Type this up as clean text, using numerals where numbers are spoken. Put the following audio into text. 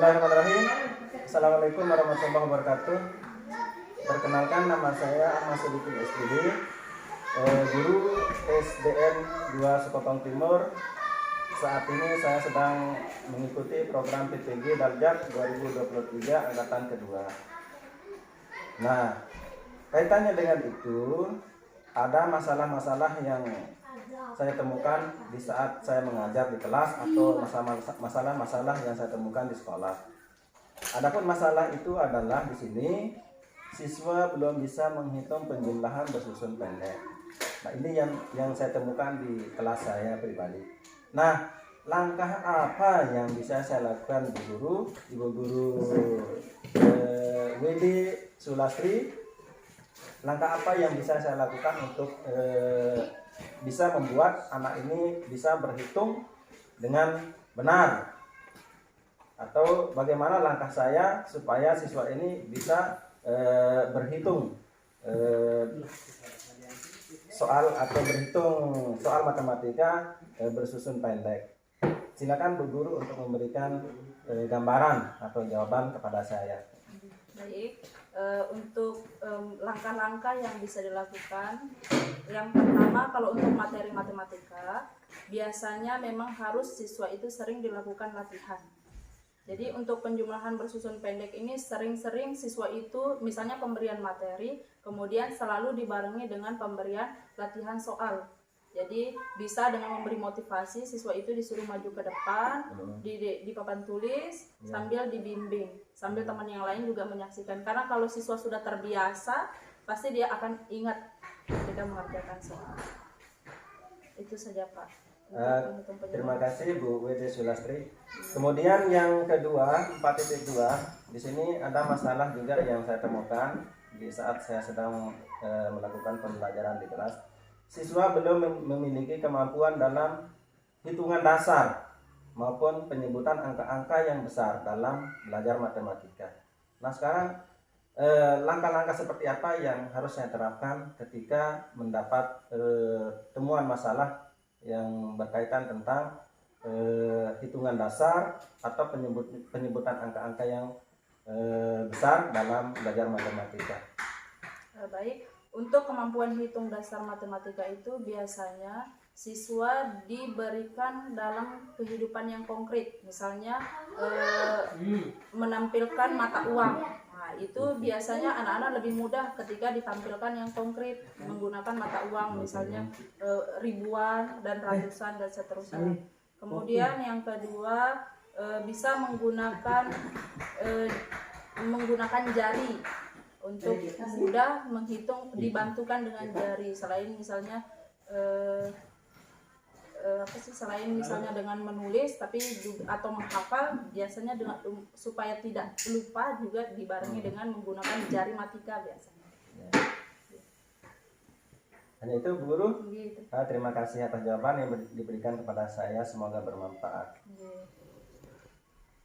Bismillahirrahmanirrahim. Assalamualaikum warahmatullahi wabarakatuh. Perkenalkan, nama saya Ahmad Sodikin SPD, guru SDN 2 Sekotong Timur. Saat ini saya sedang mengikuti program PPG Darjat 2023 angkatan kedua. Nah, kaitannya dengan itu, ada masalah-masalah yang saya temukan di saat saya mengajar di kelas atau masalah-masalah yang saya temukan di sekolah. Adapun masalah itu adalah di sini siswa belum bisa menghitung penjumlahan bersusun pendek. Nah, ini yang saya temukan di kelas saya pribadi. Nah, langkah apa yang bisa saya lakukan Ibu Guru WD Sulastri? Langkah apa yang bisa saya lakukan untuk bisa membuat anak ini bisa berhitung dengan benar, atau bagaimana langkah saya supaya siswa ini bisa berhitung soal matematika bersusun pendek. Silakan Bu Guru untuk memberikan gambaran atau jawaban kepada saya. Baik, untuk langkah-langkah yang bisa dilakukan, yang pertama kalau untuk materi matematika biasanya memang harus siswa itu sering dilakukan latihan. Jadi untuk penjumlahan bersusun pendek ini sering-sering siswa itu misalnya pemberian materi kemudian selalu dibarengi dengan pemberian latihan soal. Jadi bisa dengan memberi motivasi siswa itu disuruh maju ke depan di papan tulis sambil dibimbing, sambil teman yang lain juga menyaksikan. Karena kalau siswa sudah terbiasa pasti dia akan ingat ketika mengerjakan soal. Itu saja Pak. Terima kasih Bu WD Sulastri. Kemudian yang kedua, 4.2, di sini ada masalah juga yang saya temukan di saat saya sedang melakukan pembelajaran di kelas. Siswa belum memiliki kemampuan dalam hitungan dasar maupun penyebutan angka-angka yang besar dalam belajar matematika. Nah, sekarang langkah-langkah seperti apa yang harus saya terapkan ketika mendapat temuan masalah yang berkaitan tentang hitungan dasar atau penyebutan angka-angka yang besar dalam belajar matematika? Baik. Untuk kemampuan hitung dasar matematika itu biasanya siswa diberikan dalam kehidupan yang konkret, misalnya menampilkan mata uang. Nah, itu biasanya anak-anak lebih mudah ketika ditampilkan yang konkret menggunakan mata uang, misalnya ribuan dan ratusan dan seterusnya. Kemudian yang kedua bisa menggunakan jari untuk mudah menghitung, dibantukan dengan jari. Selain misalnya selain misalnya dengan menulis tapi juga, atau menghafal, biasanya dengan supaya tidak lupa juga dibarengi dengan menggunakan jari matika biasanya. Hanya itu Bu Guru. Terima kasih atas jawaban yang diberikan kepada saya, semoga bermanfaat.